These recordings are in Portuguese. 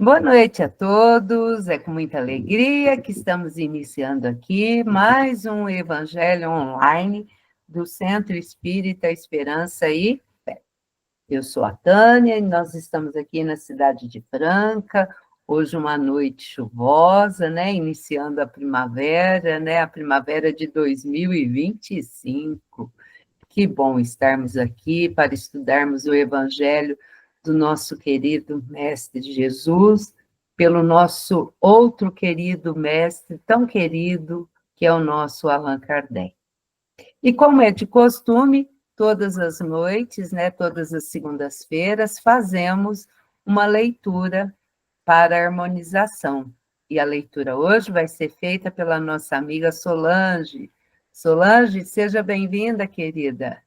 Boa noite a todos, é com muita alegria que estamos iniciando aqui mais um Evangelho Online do Centro Espírita Esperança e Fé. Eu sou a Tânia e nós estamos aqui na cidade de Franca, hoje uma noite chuvosa, né, iniciando a primavera de 2025. Que bom estarmos aqui para estudarmos o Evangelho do nosso querido Mestre Jesus, pelo nosso outro querido mestre, tão querido, que é o nosso Allan Kardec. E como é de costume, todas as noites, né, todas as segundas-feiras, fazemos uma leitura para a harmonização. E a leitura hoje vai ser feita pela nossa amiga Solange. Solange, seja bem-vinda, querida.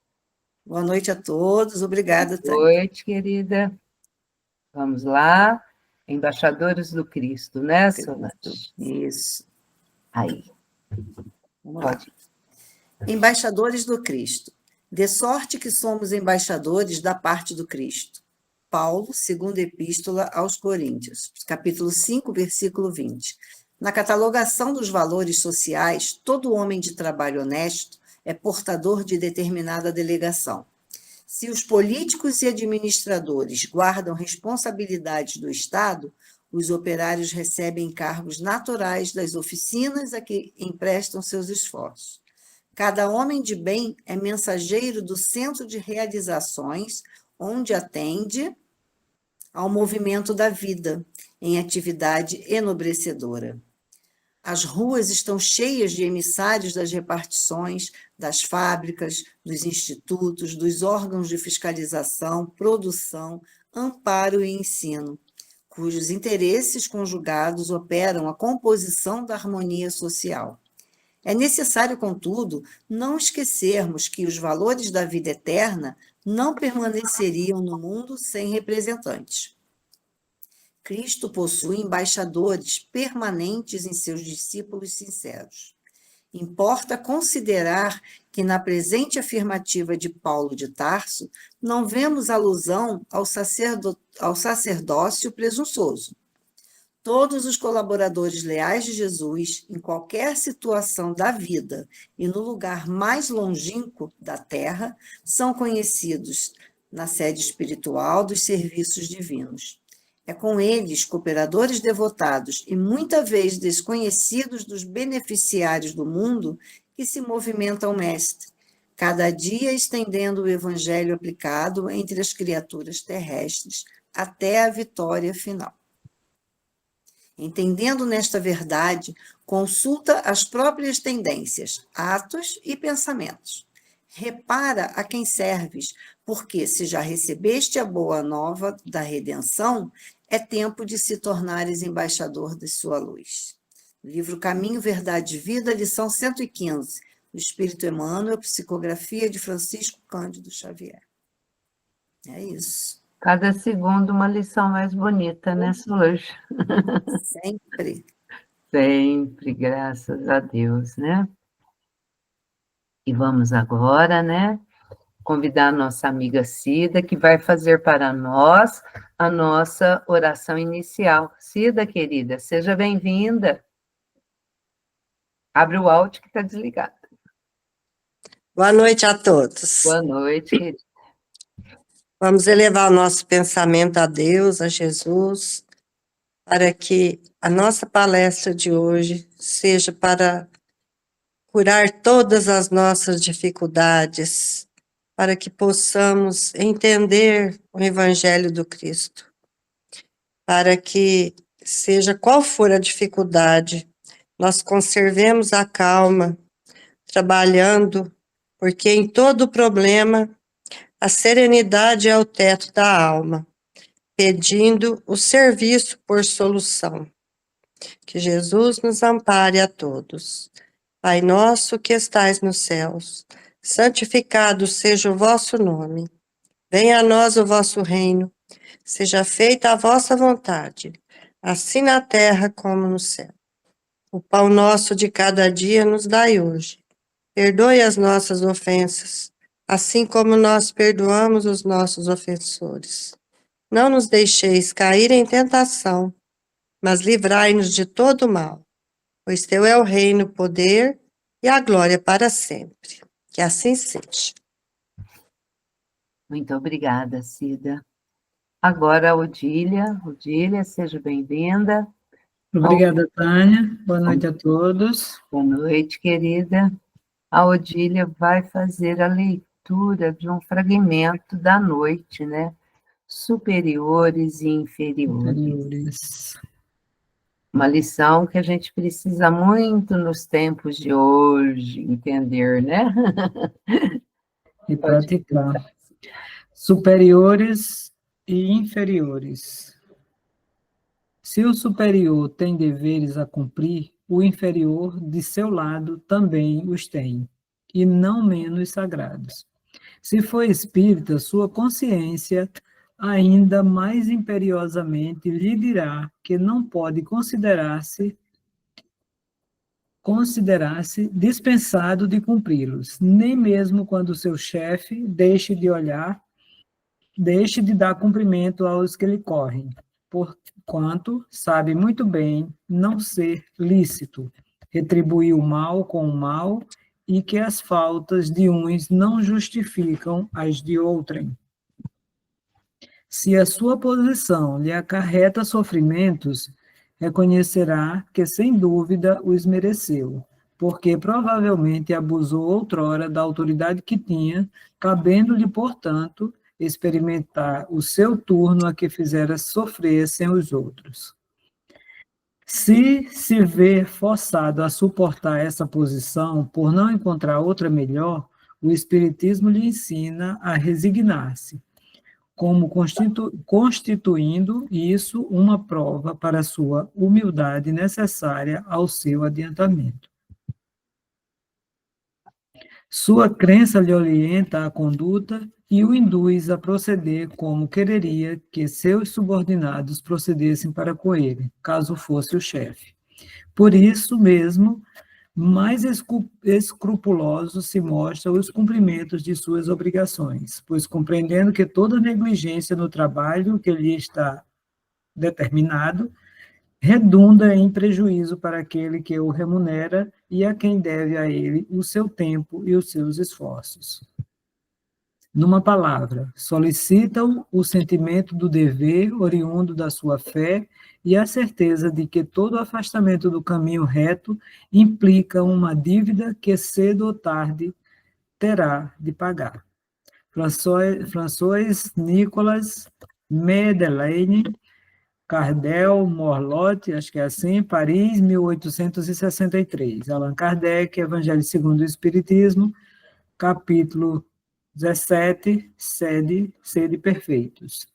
Boa noite a todos, obrigada, Tânia. Boa noite, querida. Vamos lá. Embaixadores do Cristo, né, Solange? Isso. Aí. Vamos lá. Embaixadores do Cristo. De sorte que somos embaixadores da parte do Cristo. Paulo, segunda epístola aos Coríntios, capítulo 5, versículo 20. Na catalogação dos valores sociais, todo homem de trabalho honesto é portador de determinada delegação. Se os políticos e administradores guardam responsabilidades do Estado, os operários recebem encargos naturais das oficinas a que emprestam seus esforços. Cada homem de bem é mensageiro do centro de realizações, onde atende ao movimento da vida, em atividade enobrecedora. As ruas estão cheias de emissários das repartições, das fábricas, dos institutos, dos órgãos de fiscalização, produção, amparo e ensino, cujos interesses conjugados operam a composição da harmonia social. É necessário, contudo, não esquecermos que os valores da vida eterna não permaneceriam no mundo sem representantes. Cristo possui embaixadores permanentes em seus discípulos sinceros. Importa considerar que na presente afirmativa de Paulo de Tarso não vemos alusão ao sacerdócio presunçoso. Todos os colaboradores leais de Jesus, em qualquer situação da vida e no lugar mais longínquo da terra, são conhecidos na sede espiritual dos serviços divinos. É com eles, cooperadores devotados e muitas vezes desconhecidos dos beneficiários do mundo, que se movimenta o Mestre, cada dia estendendo o Evangelho aplicado entre as criaturas terrestres até a vitória final. Entendendo nesta verdade, consulta as próprias tendências, atos e pensamentos. Repara a quem serves, porque se já recebeste a boa nova da redenção, é tempo de se tornares embaixador de sua luz. Livro Caminho, Verdade e Vida, lição 115, do Espírito Emmanuel, psicografia de Francisco Cândido Xavier. É isso. Cada segundo uma lição mais bonita, né, Solange? Sempre. Sempre, graças a Deus, né? E vamos agora, né, convidar a nossa amiga Cida, que vai fazer para nós a nossa oração inicial. Cida, querida, seja bem-vinda. Abre o áudio que está desligado. Boa noite a todos. Boa noite, querida. Vamos elevar o nosso pensamento a Deus, a Jesus, para que a nossa palestra de hoje seja para curar todas as nossas dificuldades, para que possamos entender o Evangelho do Cristo, para que, seja qual for a dificuldade, nós conservemos a calma, trabalhando, porque em todo problema, a serenidade é o teto da alma, pedindo o serviço por solução. Que Jesus nos ampare a todos. Pai nosso que estais nos céus, santificado seja o vosso nome. Venha a nós o vosso reino, seja feita a vossa vontade, assim na terra como no céu. O pão nosso de cada dia nos dai hoje. Perdoe as nossas ofensas, assim como nós perdoamos os nossos ofensores. Não nos deixeis cair em tentação, mas livrai-nos de todo mal, pois teu é o reino, o poder e a glória para sempre. Que assim seja. Muito obrigada, Cida. Agora, a Odília. Odília, seja bem-vinda. Obrigada, Tânia. Boa noite a todos. Boa noite, querida. A Odília vai fazer a leitura de um fragmento da noite, né? Superiores e inferiores. Inferiores. Uma lição que a gente precisa muito nos tempos de hoje entender, né? E praticar. Superiores e inferiores. Se o superior tem deveres a cumprir, o inferior, de seu lado, também os tem, e não menos sagrados. Se for espírita, sua consciência ainda mais imperiosamente lhe dirá que não pode considerar-se dispensado de cumpri-los, nem mesmo quando seu chefe deixe de dar cumprimento aos que lhe correm, porquanto sabe muito bem não ser lícito retribuir o mal com o mal e que as faltas de uns não justificam as de outrem. Se a sua posição lhe acarreta sofrimentos, reconhecerá que, sem dúvida, os mereceu, porque provavelmente abusou outrora da autoridade que tinha, cabendo-lhe, portanto, experimentar o seu turno a que fizera sofressem os outros. Se vê forçado a suportar essa posição por não encontrar outra melhor, o Espiritismo lhe ensina a resignar-se, como constituindo isso uma prova para a sua humildade necessária ao seu adiantamento. Sua crença lhe orienta a conduta e o induz a proceder como quereria que seus subordinados procedessem para com ele, caso fosse o chefe. Por isso mesmo, mais escrupuloso se mostra os cumprimentos de suas obrigações, pois compreendendo que toda negligência no trabalho que lhe está determinado redunda em prejuízo para aquele que o remunera e a quem deve a ele o seu tempo e os seus esforços. Numa palavra, solicitam o sentimento do dever oriundo da sua fé e a certeza de que todo afastamento do caminho reto implica uma dívida que cedo ou tarde terá de pagar. François Nicolas Madeleine, Cardel, Morlotte, acho que é assim, Paris, 1863. Allan Kardec, Evangelho segundo o Espiritismo, capítulo 17, sede perfeitos.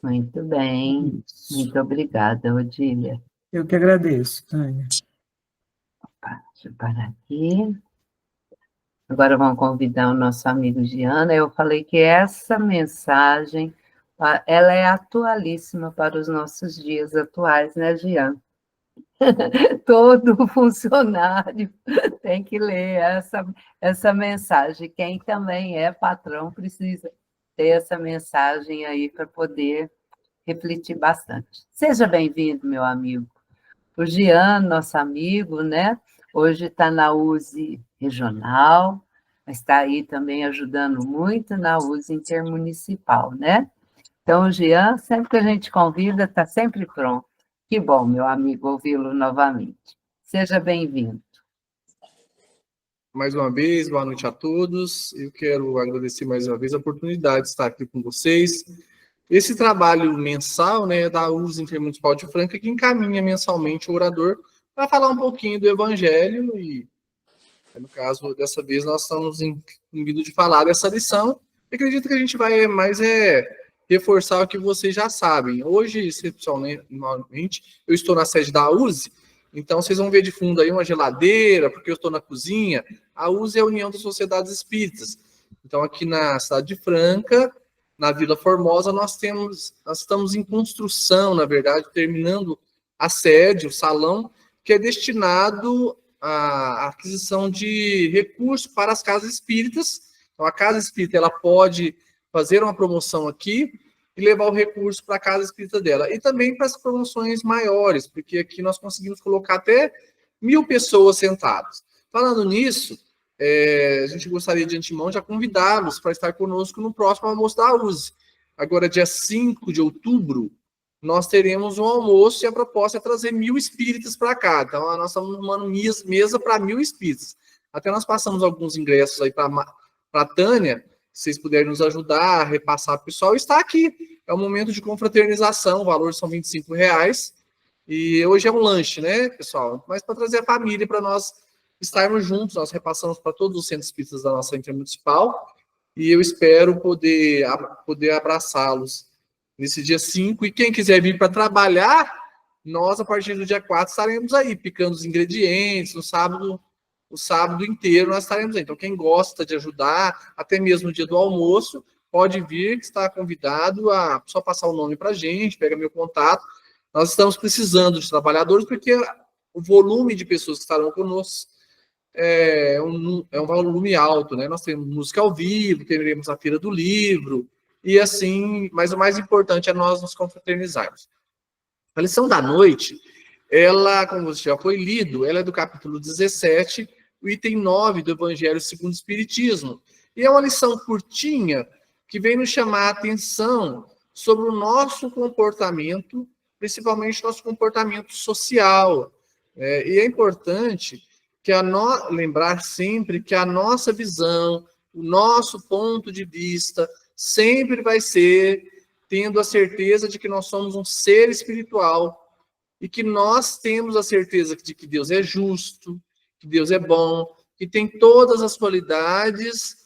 Muito bem. Muito obrigada, Odília. Eu que agradeço, Tânia. Deixa eu parar aqui. Agora vamos convidar o nosso amigo Giana. Eu falei que essa mensagem, ela é atualíssima para os nossos dias atuais, né, Giana? Todo funcionário tem que ler essa mensagem. Quem também é patrão precisa ter essa mensagem aí para poder refletir bastante. Seja bem-vindo, meu amigo. O Jean, nosso amigo, né? Hoje está na USE regional, mas está aí também ajudando muito na USE intermunicipal, né? Então, o Jean, sempre que a gente convida, está sempre pronto. Que bom, meu amigo, ouvi-lo novamente. Seja bem-vindo. Mais uma vez, boa noite a todos. Eu quero agradecer mais uma vez a oportunidade de estar aqui com vocês. Esse trabalho mensal, né, da USE Intermunicipal de Franca, que encaminha mensalmente o orador para falar um pouquinho do Evangelho e, no caso, dessa vez, nós estamos incumbidos de falar dessa lição. Eu acredito que a gente vai mais reforçar o que vocês já sabem. Hoje, excepcionalmente, eu estou na sede da USE, então vocês vão ver de fundo aí uma geladeira, porque eu estou na cozinha. A USE é a União das Sociedades Espíritas. Então, aqui na cidade de Franca, na Vila Formosa, nós estamos em construção, na verdade, terminando a sede, o salão, que é destinado à aquisição de recursos para as casas espíritas. Então, a casa espírita ela pode fazer uma promoção aqui e levar o recurso para a casa espírita dela. E também para as promoções maiores, porque aqui nós conseguimos colocar até 1.000 pessoas sentadas. Falando nisso, a gente gostaria de antemão já convidá-los para estar conosco no próximo almoço da USE. Agora, dia 5 de outubro, nós teremos um almoço e a proposta é trazer 1.000 espíritas para cá. Então, nós estamos arrumando mesa para 1.000 espíritas. Até nós passamos alguns ingressos aí para a Tânia, se vocês puderem nos ajudar a repassar para o pessoal, está aqui. É um momento de confraternização, o valor são R$25. E hoje é um lanche, né, pessoal? Mas para trazer a família, para nós estarmos juntos, nós repassamos para todos os centros espíritas da nossa intermunicipal. E eu espero poder abraçá-los nesse dia 5, e quem quiser vir para trabalhar, nós, a partir do dia 4, estaremos aí, picando os ingredientes, no sábado, o sábado inteiro nós estaremos aí. Então, quem gosta de ajudar, até mesmo no dia do almoço, pode vir, que está convidado a só passar o nome para a gente, pega meu contato. Nós estamos precisando de trabalhadores, porque o volume de pessoas que estarão conosco é um volume alto, né? Nós temos música ao vivo, teremos a Feira do Livro, e assim, mas o mais importante é nós nos confraternizarmos. A lição da noite, ela, como você já foi lido, ela é do capítulo 17, o item 9 do Evangelho segundo o Espiritismo. E é uma lição curtinha que vem nos chamar a atenção sobre o nosso comportamento, principalmente nosso comportamento social. E é importante que lembrar sempre que a nossa visão, o nosso ponto de vista, sempre vai ser tendo a certeza de que nós somos um ser espiritual e que nós temos a certeza de que Deus é justo, que Deus é bom, que tem todas as qualidades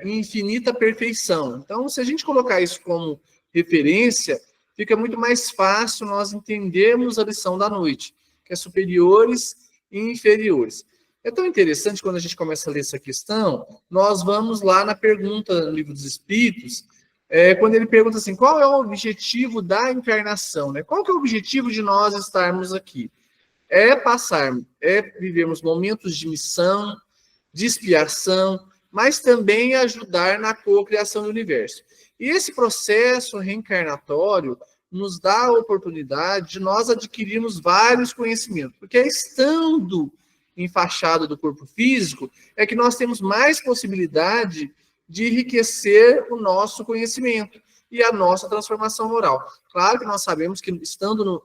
em infinita perfeição. Então, se a gente colocar isso como referência, fica muito mais fácil nós entendermos a lição da noite, que é superiores e inferiores. É tão interessante quando a gente começa a ler essa questão, nós vamos lá na pergunta no Livro dos Espíritos, quando ele pergunta assim, qual é o objetivo da encarnação? Né? Qual que é o objetivo de nós estarmos aqui? Vivermos momentos de missão, de expiação, mas também ajudar na cocriação do universo. E esse processo reencarnatório nos dá a oportunidade de nós adquirirmos vários conhecimentos, porque estando enfaixado do corpo físico, é que nós temos mais possibilidade de enriquecer o nosso conhecimento e a nossa transformação moral. Claro que nós sabemos que, estando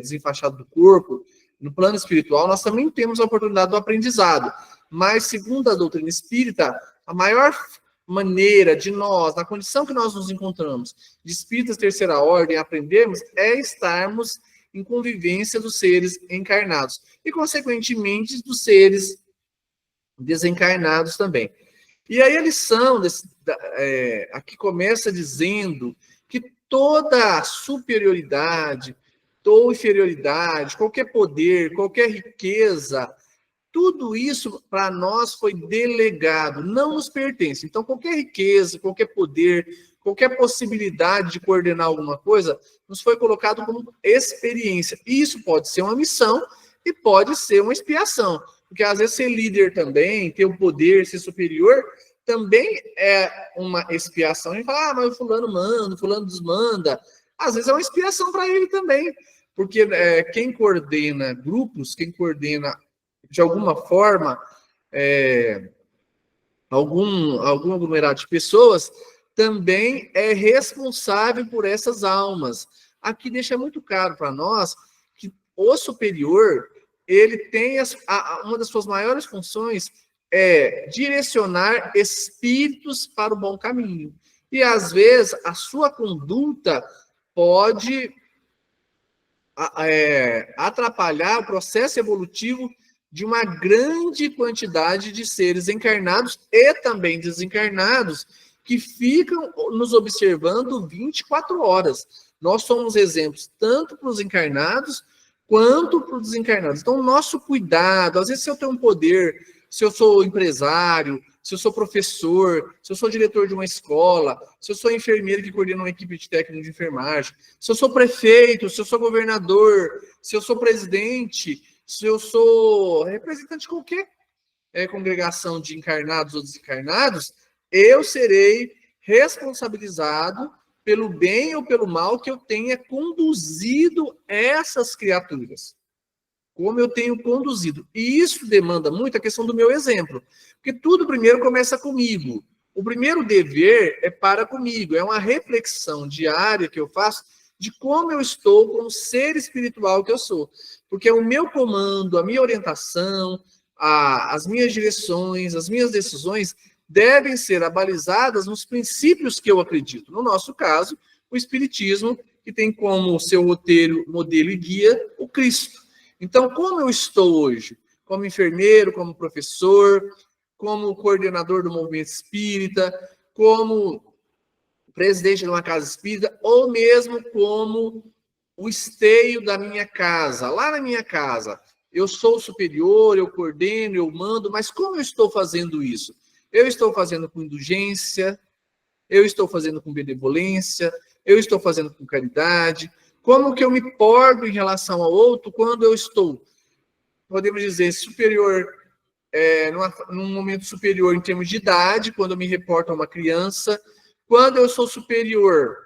desenfaixado do corpo, no plano espiritual, nós também temos a oportunidade do aprendizado, mas, segundo a doutrina espírita, a maior maneira de nós, na condição que nós nos encontramos, de espíritas terceira ordem, aprendermos, é estarmos em convivência dos seres encarnados e, consequentemente, dos seres desencarnados também. E aí a lição aqui começa dizendo que toda superioridade, toda inferioridade, qualquer poder, qualquer riqueza, tudo isso para nós foi delegado, não nos pertence. Então, qualquer riqueza, qualquer poder, qualquer possibilidade de coordenar alguma coisa, nos foi colocado como experiência. E isso pode ser uma missão e pode ser uma expiação. Porque, às vezes, ser líder também, ter o poder, ser superior, também é uma expiação. A gente fala, mas o fulano manda, o fulano desmanda. Às vezes é uma expiação para ele também. Porque quem coordena grupos, quem coordena, de alguma forma, algum aglomerado de pessoas, também é responsável por essas almas. Aqui deixa muito claro para nós que o superior, ele tem uma das suas maiores funções é direcionar espíritos para o bom caminho. E, às vezes, a sua conduta pode atrapalhar o processo evolutivo de uma grande quantidade de seres encarnados e também desencarnados que ficam nos observando 24 horas. Nós somos exemplos tanto para os encarnados quanto para os desencarnados. Então, o nosso cuidado, às vezes, se eu tenho um poder, se eu sou empresário, se eu sou professor, se eu sou diretor de uma escola, se eu sou enfermeiro que coordena uma equipe de técnico de enfermagem, se eu sou prefeito, se eu sou governador, se eu sou presidente, se eu sou representante de qualquer congregação de encarnados ou desencarnados, eu serei responsabilizado pelo bem ou pelo mal que eu tenha conduzido essas criaturas. Como eu tenho conduzido. E isso demanda muito a questão do meu exemplo. Porque tudo primeiro começa comigo. O primeiro dever é para comigo. É uma reflexão diária que eu faço de como eu estou como ser espiritual que eu sou. Porque o meu comando, a minha orientação, as minhas direções, as minhas decisões devem ser abalizadas nos princípios que eu acredito. No nosso caso, o Espiritismo, que tem como seu roteiro, modelo e guia o Cristo. Então, como eu estou hoje? Como enfermeiro, como professor, como coordenador do movimento espírita, como presidente de uma casa espírita, ou mesmo como o esteio da minha casa. Lá na minha casa, eu sou superior, eu coordeno, eu mando, mas como eu estou fazendo isso? Eu estou fazendo com indulgência, eu estou fazendo com benevolência, eu estou fazendo com caridade. Como que eu me porto em relação ao outro quando eu estou, podemos dizer, superior, num momento superior em termos de idade, quando eu me reporto a uma criança, quando eu sou superior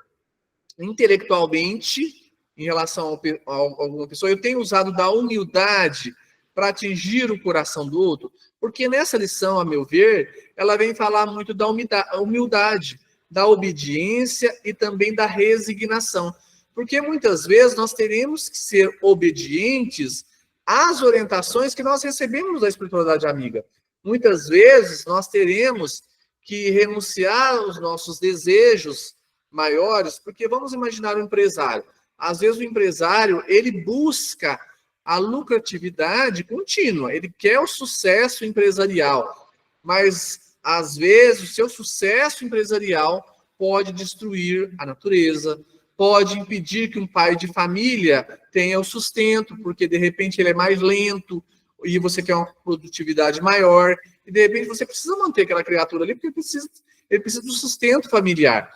intelectualmente em relação a alguma pessoa, eu tenho usado da humildade para atingir o coração do outro, porque nessa lição, a meu ver, ela vem falar muito da humildade, da obediência e também da resignação. Porque muitas vezes nós teremos que ser obedientes às orientações que nós recebemos da espiritualidade amiga. Muitas vezes nós teremos que renunciar aos nossos desejos maiores, porque vamos imaginar um empresário. Às vezes o empresário, ele busca a lucratividade contínua, ele quer o sucesso empresarial, mas às vezes o seu sucesso empresarial pode destruir a natureza, pode impedir que um pai de família tenha o sustento, porque de repente ele é mais lento e você quer uma produtividade maior, e de repente você precisa manter aquela criatura ali, porque ele precisa do sustento familiar.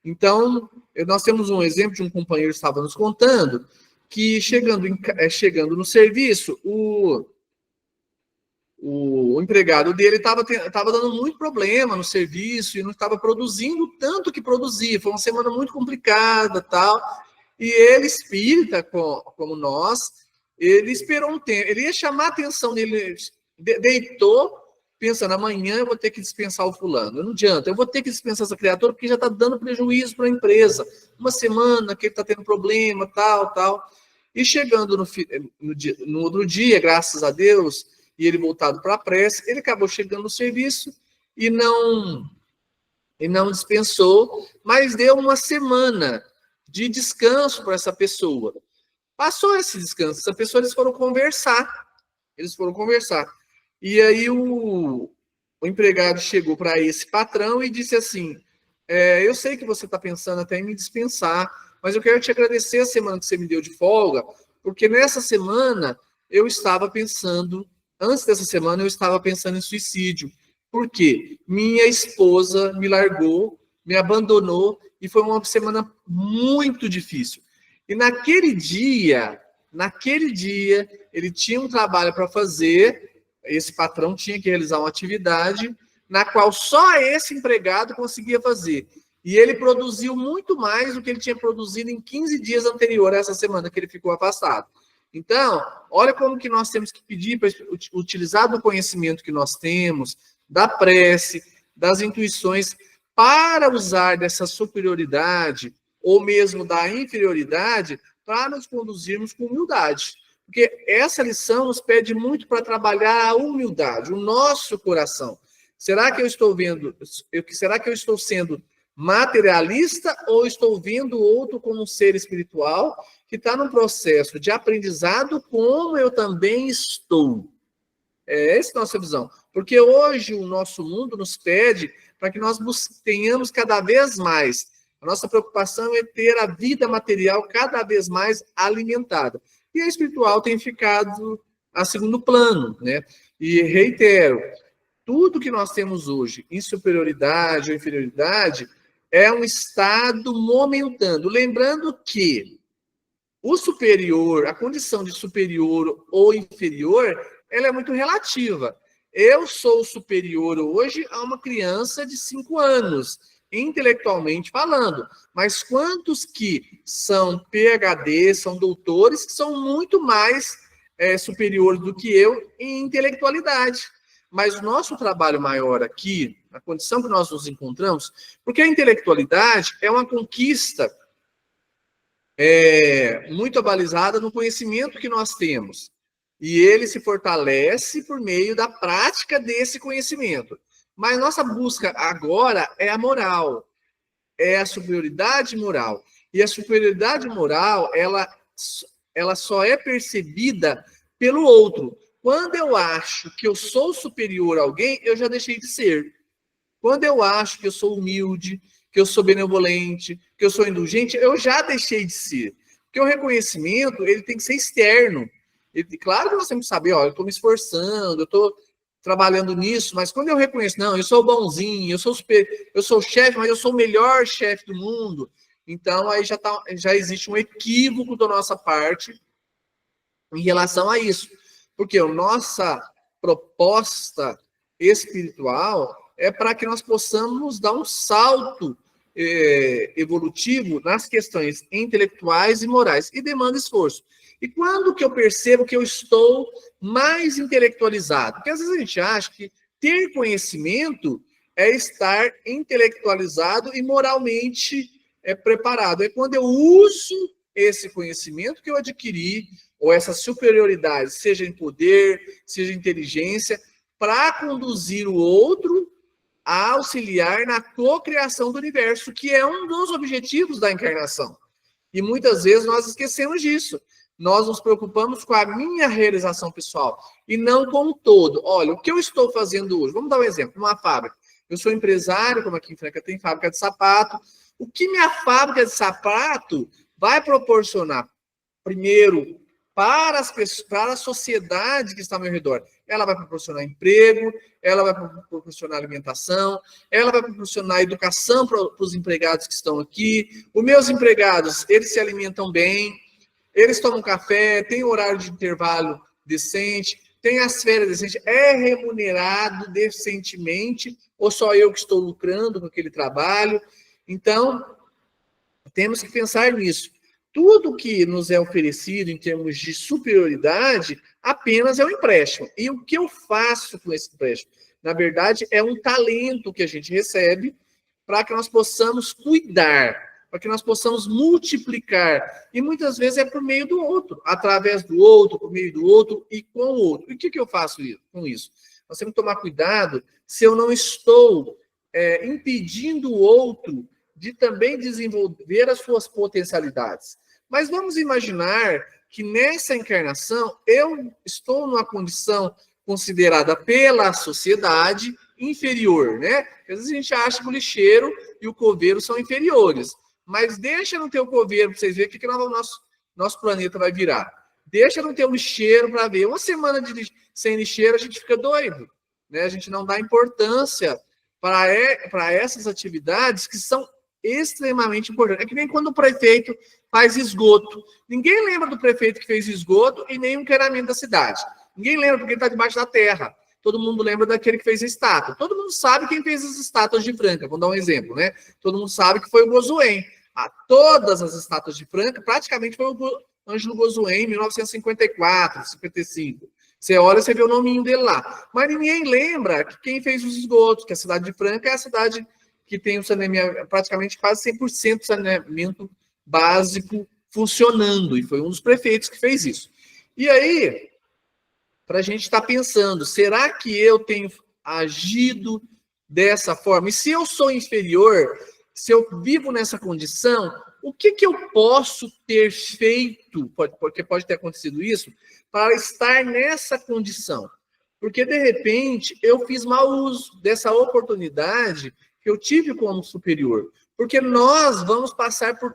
Então, nós temos um exemplo de um companheiro que estava nos contando que chegando no serviço, o empregado dele estava dando muito problema no serviço e não estava produzindo tanto que produzia. Foi uma semana muito complicada, tal. E ele, espírita, como nós, ele esperou um tempo. Ele ia chamar a atenção dele, deitou, pensando, amanhã eu vou ter que dispensar o fulano. Não adianta, eu vou ter que dispensar essa criatura porque já está dando prejuízo para a empresa. Uma semana que ele está tendo problema, tal. E chegando no outro dia, graças a Deus, e ele voltado para a prece, ele acabou chegando no serviço e não dispensou, mas deu uma semana de descanso para essa pessoa. Passou esse descanso, essa pessoa, eles foram conversar. E aí o empregado chegou para esse patrão e disse assim, eu sei que você está pensando até em me dispensar, mas eu quero te agradecer a semana que você me deu de folga, porque nessa semana eu estava pensando, antes dessa semana eu estava pensando em suicídio. Por quê? Minha esposa me largou, me abandonou, e foi uma semana muito difícil. E naquele dia, ele tinha um trabalho para fazer, esse patrão tinha que realizar uma atividade, na qual só esse empregado conseguia fazer. E ele produziu muito mais do que ele tinha produzido em 15 dias anterior a essa semana que ele ficou afastado. Então, olha como que nós temos que pedir para utilizar do conhecimento que nós temos, da prece, das intuições, para usar dessa superioridade, ou mesmo da inferioridade, para nos conduzirmos com humildade. Porque essa lição nos pede muito para trabalhar a humildade, o nosso coração. Será que eu estou sendo materialista ou estou vendo o outro como um ser espiritual que está num processo de aprendizado como eu também estou? Essa é a nossa visão. Porque hoje o nosso mundo nos pede para que nós tenhamos cada vez mais. A nossa preocupação é ter a vida material cada vez mais alimentada. E a espiritual tem ficado a segundo plano, né? E reitero, tudo que nós temos hoje, em superioridade ou inferioridade, é um estado momentâneo. Lembrando que o superior, a condição de superior ou inferior, ela é muito relativa. Eu sou superior hoje a uma criança de 5 anos, intelectualmente falando, mas quantos que são PhD, são doutores, que são muito mais superiores do que eu em intelectualidade. Mas o nosso trabalho maior aqui, na condição que nós nos encontramos, porque a intelectualidade é uma conquista muito abalizada no conhecimento que nós temos. E ele se fortalece por meio da prática desse conhecimento. Mas nossa busca agora é a moral, é a superioridade moral. E a superioridade moral, ela só é percebida pelo outro. Quando eu acho que eu sou superior a alguém, eu já deixei de ser. Quando eu acho que eu sou humilde, que eu sou benevolente, que eu sou indulgente, eu já deixei de ser. Porque o reconhecimento, ele tem que ser externo. Claro que nós temos que saber, ó, eu estou me esforçando, eu estou trabalhando nisso, mas quando eu reconheço, não, eu sou bonzinho, eu sou o chefe, mas eu sou o melhor chefe do mundo, então aí já existe um equívoco da nossa parte em relação a isso. Porque a nossa proposta espiritual é para que nós possamos dar um salto evolutivo nas questões intelectuais e morais, e demanda esforço. E quando que eu percebo que eu estou mais intelectualizado? Porque às vezes a gente acha que ter conhecimento é estar intelectualizado e moralmente preparado. É quando eu uso esse conhecimento que eu adquiri, ou essa superioridade, seja em poder, seja em inteligência, para conduzir o outro a auxiliar na cocriação do universo, que é um dos objetivos da encarnação. E muitas vezes nós esquecemos disso. Nós nos preocupamos com a minha realização pessoal e não com o todo. Olha, o que eu estou fazendo hoje? Vamos dar um exemplo, uma fábrica. Eu sou empresário, como aqui em Franca tem fábrica de sapato. O que minha fábrica de sapato vai proporcionar? Primeiro, para as pessoas, para a sociedade que está ao meu redor. Ela vai proporcionar emprego, ela vai proporcionar alimentação, ela vai proporcionar educação para os empregados que estão aqui. Os meus empregados, eles se alimentam bem, eles tomam café, tem horário de intervalo decente, tem as férias decentes, é remunerado decentemente, ou só eu que estou lucrando com aquele trabalho? Então, temos que pensar nisso. Tudo que nos é oferecido em termos de superioridade apenas é um empréstimo. E o que eu faço com esse empréstimo? Na verdade, é um talento que a gente recebe para que nós possamos cuidar, para que nós possamos multiplicar. E muitas vezes é por meio do outro, através do outro, por meio do outro e com o outro. E o que eu faço com isso? Nós temos que tomar cuidado se eu não estou impedindo o outro de também desenvolver as suas potencialidades. Mas vamos imaginar que nessa encarnação eu estou numa condição considerada pela sociedade inferior, né? Às vezes a gente acha que o lixeiro e o coveiro são inferiores, mas deixa não ter o coveiro para vocês verem o que o nosso planeta vai virar. Deixa não ter o lixeiro para ver. Uma semana sem lixeiro a gente fica doido, né? A gente não dá importância para essas atividades que são extremamente importante. É que nem quando o prefeito faz esgoto. Ninguém lembra do prefeito que fez esgoto e nem o encanamento da cidade. Ninguém lembra porque ele está debaixo da terra. Todo mundo lembra daquele que fez a estátua. Todo mundo sabe quem fez as estátuas de Franca. Vou dar um exemplo, né? Todo mundo sabe que foi o Gozuem. Todas as estátuas de Franca, praticamente foi o Ângelo Gozuem, em 1954, 55. Você olha, você vê o nominho dele lá. Mas ninguém lembra que quem fez os esgotos, que a cidade de Franca é a cidade que tem o saneamento, praticamente quase 100% de saneamento básico funcionando, e foi um dos prefeitos que fez isso. E aí, para a gente estar pensando, será que eu tenho agido dessa forma? E se eu sou inferior, se eu vivo nessa condição, o que eu posso ter feito, porque pode ter acontecido isso, para estar nessa condição? Porque, de repente, eu fiz mau uso dessa oportunidade que eu tive como superior, porque nós vamos passar por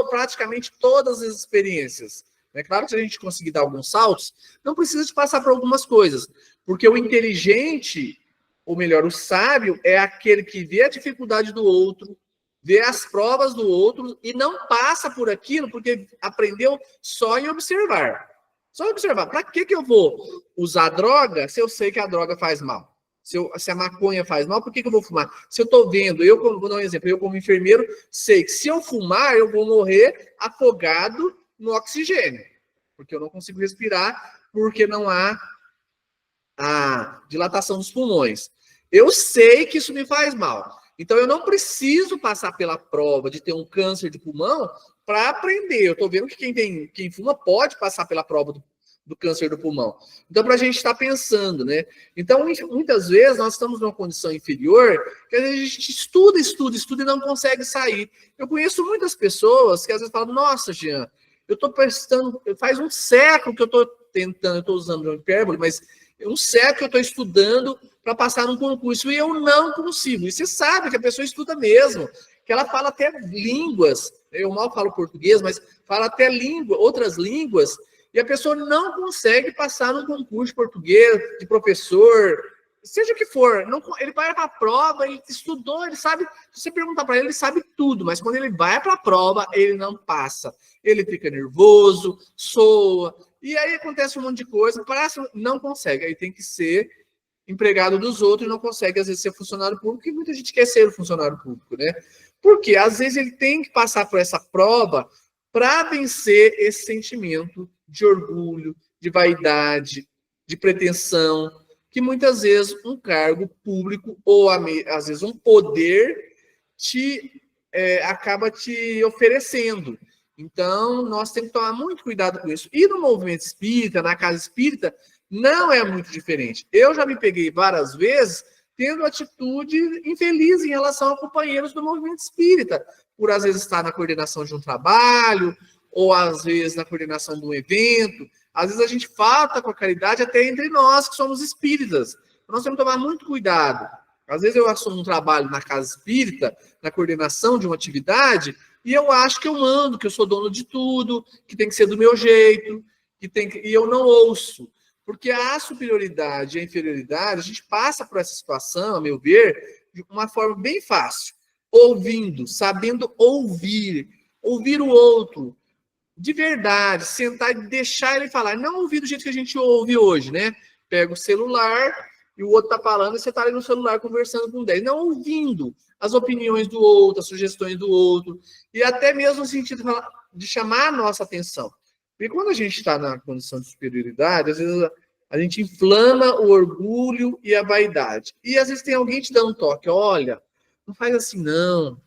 praticamente todas as experiências. É claro que se a gente conseguir dar alguns saltos, não precisa de passar por algumas coisas, porque o inteligente, ou melhor, o sábio, é aquele que vê a dificuldade do outro, vê as provas do outro e não passa por aquilo porque aprendeu só em observar. Só observar. Para que eu vou usar droga se eu sei que a droga faz mal? Se a maconha faz mal, por que eu vou fumar? Se eu estou vendo, vou dar um exemplo, eu como enfermeiro, sei que se eu fumar, eu vou morrer afogado no oxigênio, porque eu não consigo respirar, porque não há a dilatação dos pulmões. Eu sei que isso me faz mal. Então, eu não preciso passar pela prova de ter um câncer de pulmão para aprender. Eu estou vendo que quem fuma pode passar pela prova do câncer do pulmão. Então, para a gente estar pensando, né? Então, muitas vezes, nós estamos numa condição inferior, que às vezes a gente estuda e não consegue sair. Eu conheço muitas pessoas que às vezes falam, nossa, Jean, eu estou prestando, faz um século que eu estou tentando, eu estou usando uma hipérbole, mas um século que eu estou estudando para passar num concurso e eu não consigo. E você sabe que a pessoa estuda mesmo, que ela fala até línguas, eu mal falo português, mas fala até outras línguas, e a pessoa não consegue passar num concurso de português, de professor, seja o que for. Ele vai para a prova, ele estudou, ele sabe. Se você perguntar para ele, ele sabe tudo, mas quando ele vai para a prova, ele não passa. Ele fica nervoso, soa, e aí acontece um monte de coisa, não consegue. Aí tem que ser empregado dos outros e não consegue, às vezes, ser funcionário público, e muita gente quer ser funcionário público, né? Porque, às vezes, ele tem que passar por essa prova para vencer esse sentimento de orgulho, de vaidade, de pretensão, que muitas vezes um cargo público ou, às vezes, um poder acaba te oferecendo. Então, nós temos que tomar muito cuidado com isso. E no movimento espírita, na casa espírita, não é muito diferente. Eu já me peguei várias vezes tendo atitude infeliz em relação a companheiros do movimento espírita, por às vezes estar na coordenação de um trabalho, ou às vezes na coordenação de um evento. Às vezes a gente falta com a caridade até entre nós, que somos espíritas. Nós temos que tomar muito cuidado. Às vezes eu assumo um trabalho na casa espírita, na coordenação de uma atividade, e eu acho que eu mando, que eu sou dono de tudo, que tem que ser do meu jeito, e eu não ouço. Porque a superioridade e a inferioridade, a gente passa por essa situação, a meu ver, de uma forma bem fácil. Ouvindo, sabendo ouvir o outro, de verdade, sentar e deixar ele falar. Não ouvir do jeito que a gente ouve hoje, né? Pega o celular e o outro tá falando e você tá ali no celular conversando com 10. Não, ouvindo as opiniões do outro, as sugestões do outro, e até mesmo no sentido de chamar a nossa atenção. Porque quando a gente está na condição de superioridade, às vezes a gente inflama o orgulho e a vaidade. E às vezes tem alguém te dando um toque. Olha, não faz assim não.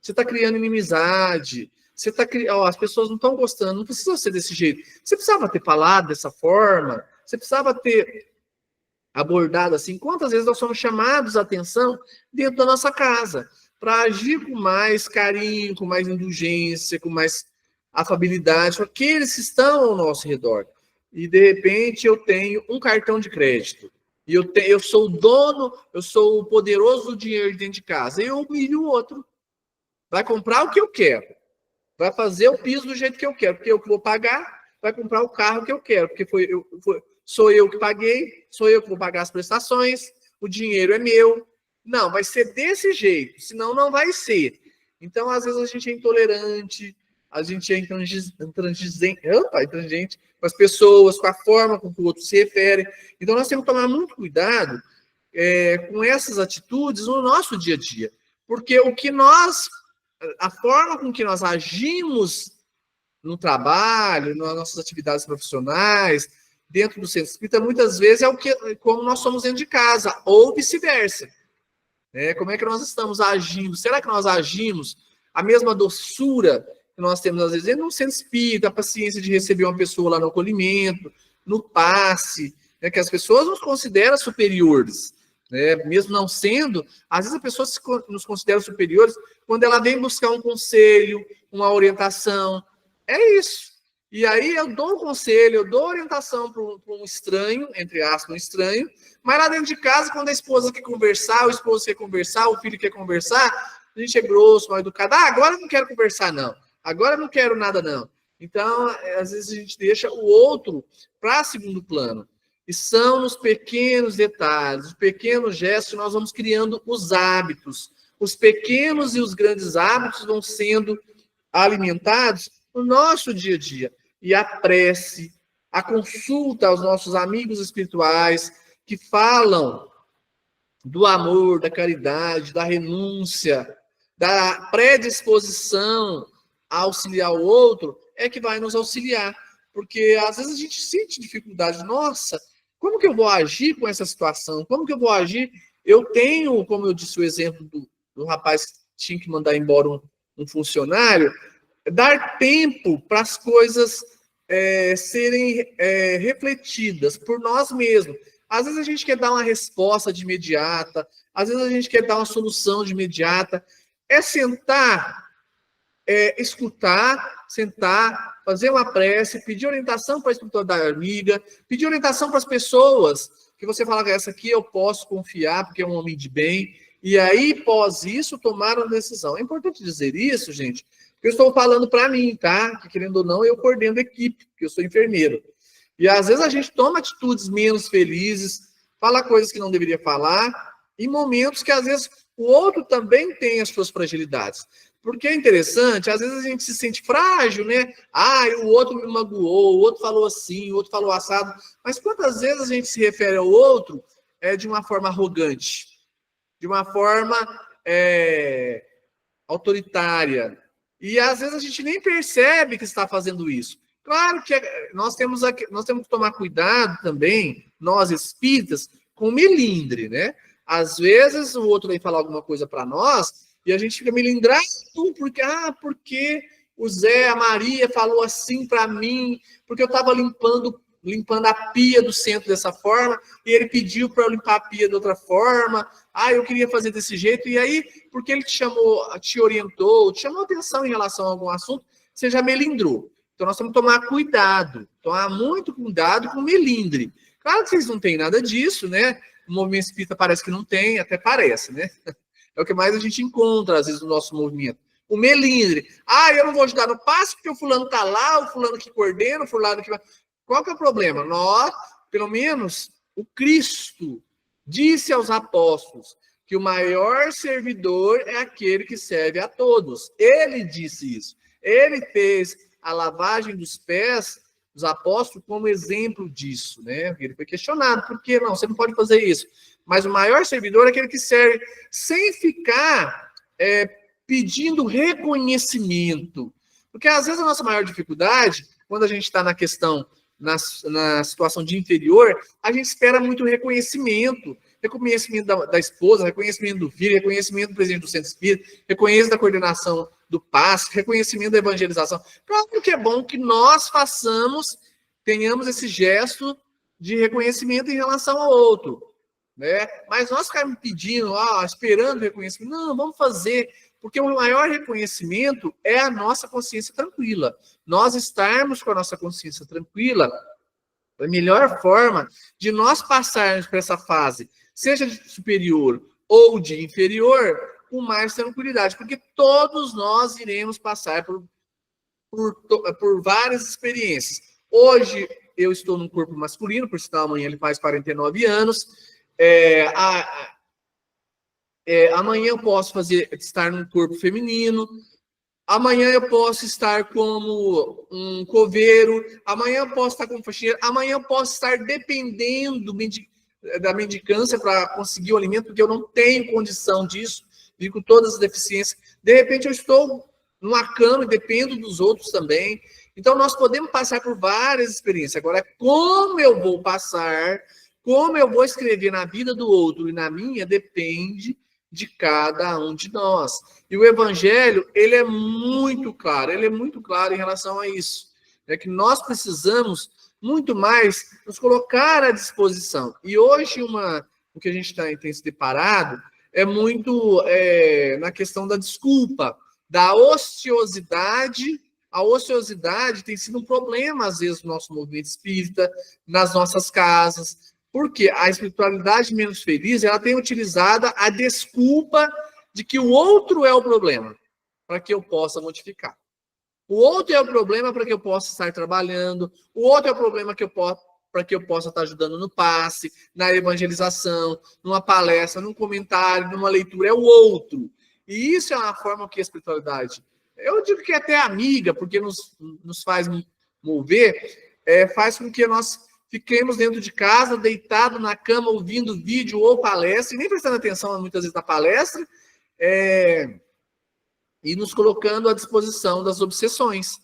Você está criando inimizade. Você tá as pessoas não estão gostando. Não precisa ser desse jeito. Você precisava ter falado dessa forma. Você precisava ter abordado assim. Quantas vezes nós somos chamados a atenção dentro da nossa casa para agir com mais carinho, com mais indulgência, com mais afabilidade com aqueles que estão ao nosso redor. E, de repente, eu tenho um cartão de crédito. E eu sou o dono, eu sou o poderoso do dinheiro dentro de casa. E eu humilho o outro. Vai comprar o que eu quero. Vai fazer o piso do jeito que eu quero. Porque eu que vou pagar, vai comprar o carro que eu quero. Porque sou eu que paguei, sou eu que vou pagar as prestações, o dinheiro é meu. Não, vai ser desse jeito. Senão, não vai ser. Então, às vezes, a gente é intolerante, a gente é intransigente com as pessoas, com a forma com que o outro se refere. Então, nós temos que tomar muito cuidado com essas atitudes no nosso dia a dia. Porque a forma com que nós agimos no trabalho, nas nossas atividades profissionais, dentro do centro espírita, muitas vezes como nós somos dentro de casa, ou vice-versa. Como é que nós estamos agindo? Será que nós agimos a mesma doçura que nós temos, às vezes, no centro espírita, a paciência de receber uma pessoa lá no acolhimento, no passe, que as pessoas nos consideram superiores, mesmo não sendo, às vezes a pessoa nos considera superiores quando ela vem buscar um conselho, uma orientação, é isso. E aí eu dou um conselho, eu dou orientação para um estranho, entre aspas, um estranho, mas lá dentro de casa, quando a esposa quer conversar, o esposo quer conversar, o filho quer conversar, a gente é grosso, mal educado. Agora eu não quero conversar, não. Agora eu não quero nada, não. Então, às vezes a gente deixa o outro para segundo plano. E são nos pequenos detalhes, os pequenos gestos, nós vamos criando os hábitos. Os pequenos e os grandes hábitos vão sendo alimentados no nosso dia a dia. E a prece, a consulta aos nossos amigos espirituais que falam do amor, da caridade, da renúncia, da predisposição a auxiliar o outro, é que vai nos auxiliar. Porque às vezes a gente sente dificuldade. Nossa, como que eu vou agir com essa situação? Como que eu vou agir? Eu tenho, como eu disse, o exemplo do rapaz que tinha que mandar embora um funcionário, dar tempo para as coisas serem refletidas por nós mesmos. Às vezes a gente quer dar uma resposta de imediata, às vezes a gente quer dar uma solução de imediata. É sentar, escutar, sentar, fazer uma prece, pedir orientação para a espiritualidade amiga, pedir orientação para as pessoas, que você fala que essa aqui eu posso confiar, porque é um homem de bem, e aí, após isso, tomar uma decisão. É importante dizer isso, gente, porque eu estou falando para mim, tá? Que, querendo ou não, eu coordeno a equipe, porque eu sou enfermeiro. E às vezes a gente toma atitudes menos felizes, fala coisas que não deveria falar, em momentos que às vezes o outro também tem as suas fragilidades. Porque é interessante, às vezes a gente se sente frágil, né? Ah, o outro me magoou, o outro falou assim, o outro falou assado. Mas quantas vezes a gente se refere ao outro de uma forma arrogante, de uma forma autoritária? E às vezes a gente nem percebe que está fazendo isso. Claro que nós temos que tomar cuidado também, nós espíritas, com melindre, né? Às vezes o outro vem falar alguma coisa para nós e a gente fica melindrado porque o Zé, a Maria falou assim para mim, porque eu estava limpando a pia do centro dessa forma e ele pediu para eu limpar a pia de outra forma. Eu queria fazer desse jeito. E aí, porque ele te orientou, te chamou atenção em relação a algum assunto, você já melindrou. Então, nós temos que tomar muito cuidado com o melindre. Claro que vocês não têm nada disso, né? O movimento espírita parece que não tem, até parece, né? É o que mais a gente encontra, às vezes, no nosso movimento. O melindre. Eu não vou ajudar no passo porque o fulano está lá, o fulano que coordena, o fulano que... Qual que é o problema? Nós, pelo menos, o Cristo disse aos apóstolos que o maior servidor é aquele que serve a todos. Ele disse isso. Ele fez a lavagem dos pés dos apóstolos como exemplo disso, né? Ele foi questionado, por que não? Você não pode fazer isso. Mas o maior servidor é aquele que serve sem ficar pedindo reconhecimento. Porque às vezes a nossa maior dificuldade, quando a gente está na situação de inferior, a gente espera muito reconhecimento da esposa, reconhecimento do filho, reconhecimento do presidente do centro espírita, reconhecimento da coordenação do passe, reconhecimento da evangelização. Claro que é bom que nós tenhamos esse gesto de reconhecimento em relação ao outro, né? Mas nós ficarmos pedindo, esperando reconhecimento, não, vamos fazer, porque o maior reconhecimento é a nossa consciência tranquila. Nós estarmos com a nossa consciência tranquila, a melhor forma de nós passarmos por essa fase, seja de superior ou de inferior, com mais tranquilidade, porque todos nós iremos passar por várias experiências. Hoje eu estou num corpo masculino, por sinal amanhã ele faz 49 anos, amanhã eu posso estar num corpo feminino, amanhã eu posso estar como um coveiro, amanhã eu posso estar como faxineiro, amanhã eu posso estar dependendo da mendicância para conseguir o alimento, porque eu não tenho condição disso, vivo com todas as deficiências. De repente eu estou numa cama e dependo dos outros também. Então nós podemos passar por várias experiências. Agora, como eu vou passar, como eu vou escrever na vida do outro e na minha, depende de cada um de nós. E o Evangelho, ele é muito claro em relação a isso. É que nós precisamos muito mais nos colocar à disposição. E hoje, o que a gente tem se deparado é muito na questão da desculpa, da ociosidade. A ociosidade tem sido um problema, às vezes, no nosso movimento espírita, nas nossas casas, porque a espiritualidade menos feliz, ela tem utilizado a desculpa de que o outro é o problema, para que eu possa modificar. O outro é o problema para que eu possa estar trabalhando, o outro é o problema para que eu possa estar ajudando no passe, na evangelização, numa palestra, num comentário, numa leitura, é o outro. E isso é uma forma que a espiritualidade, eu digo que é até amiga, porque nos faz mover, faz com que nós fiquemos dentro de casa, deitado na cama, ouvindo vídeo ou palestra, e nem prestando atenção muitas vezes na palestra, e nos colocando à disposição das obsessões.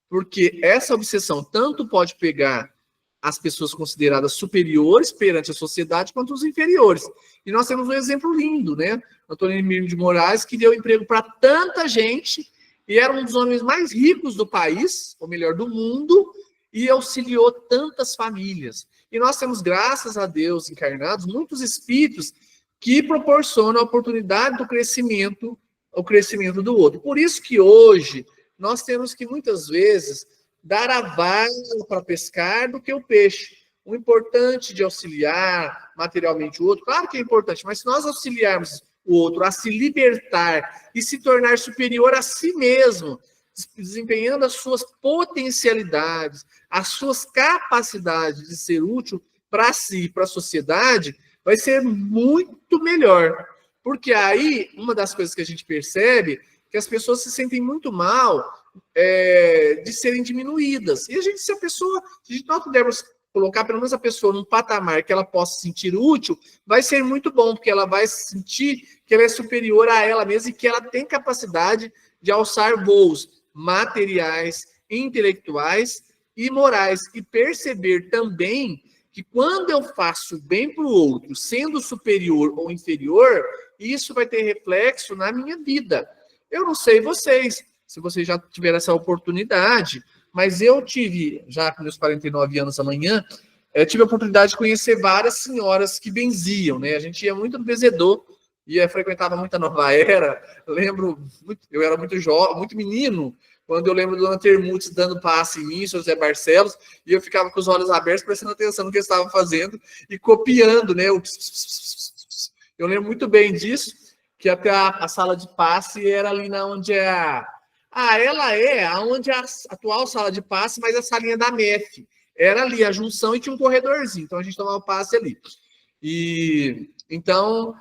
Porque essa obsessão tanto pode pegar as pessoas consideradas superiores perante a sociedade, quanto os inferiores. E nós temos um exemplo lindo, né? Antônio Emílio de Moraes, que deu emprego para tanta gente, e era um dos homens mais ricos do país, ou melhor, do mundo, e auxiliou tantas famílias. E nós temos, graças a Deus, encarnados, muitos espíritos que proporcionam a oportunidade do crescimento, o crescimento do outro. Por isso que hoje nós temos que, muitas vezes, dar a vara para pescar do que o peixe. O importante de auxiliar materialmente o outro, claro que é importante, mas se nós auxiliarmos o outro a se libertar e se tornar superior a si mesmo, desempenhando as suas potencialidades, as suas capacidades de ser útil para si e para a sociedade, vai ser muito melhor. Porque aí, uma das coisas que a gente percebe é que as pessoas se sentem muito mal de serem diminuídas. E a gente, se nós pudermos colocar pelo menos a pessoa num patamar que ela possa se sentir útil, vai ser muito bom, porque ela vai sentir que ela é superior a ela mesma e que ela tem capacidade de alçar voos materiais, intelectuais e morais. E perceber também que quando eu faço bem para o outro, sendo superior ou inferior, isso vai ter reflexo na minha vida. Eu não sei vocês, se vocês já tiveram essa oportunidade, mas eu tive, já com meus 49 anos amanhã, tive a oportunidade de conhecer várias senhoras que benziam, né? A gente ia muito no benzedor, frequentava muito a Nova Era. Lembro, eu era muito jovem, muito menino, quando eu lembro do Dona Termutes dando passe em mim, seu José Barcelos, e eu ficava com os olhos abertos, prestando atenção no que eles estavam fazendo e copiando, né? Eu lembro muito bem disso, que até a sala de passe era ali na onde ela é onde a atual sala de passe, mas a salinha da MEF. Era ali a junção e tinha um corredorzinho, então a gente tomava o passe ali. E então,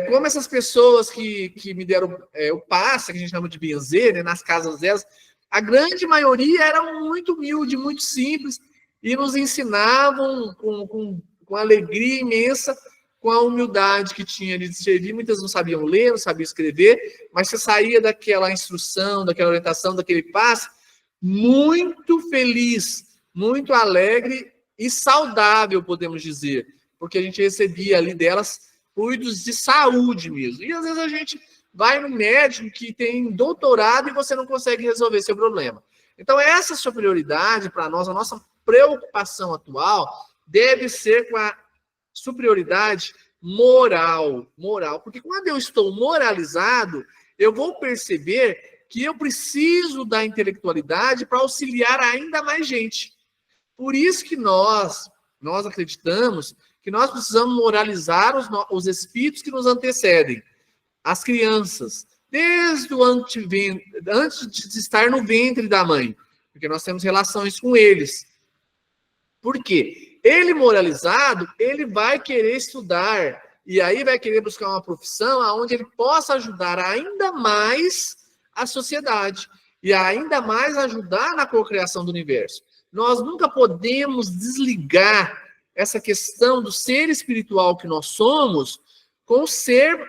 como essas pessoas que me deram o passe, que a gente chama de benzer, né, nas casas delas, a grande maioria era muito humilde, muito simples, e nos ensinavam com alegria imensa, com a humildade que tinha de servir. Muitas não sabiam ler, não sabiam escrever, mas você saía daquela instrução, daquela orientação, daquele passe, muito feliz, muito alegre e saudável, podemos dizer, porque a gente recebia ali delas fluidos de saúde mesmo. E às vezes a gente vai no médico que tem doutorado e você não consegue resolver seu problema. Então essa superioridade para nós, a nossa preocupação atual deve ser com a superioridade moral, porque quando eu estou moralizado, eu vou perceber que eu preciso da intelectualidade para auxiliar ainda mais gente. Por isso que nós acreditamos que nós precisamos moralizar os espíritos que nos antecedem, as crianças, desde o antes de estar no ventre da mãe, porque nós temos relações com eles. Por quê? Ele moralizado, ele vai querer estudar, e aí vai querer buscar uma profissão onde ele possa ajudar ainda mais a sociedade, e ainda mais ajudar na cocriação do universo. Nós nunca podemos desligar essa questão do ser espiritual que nós somos com o ser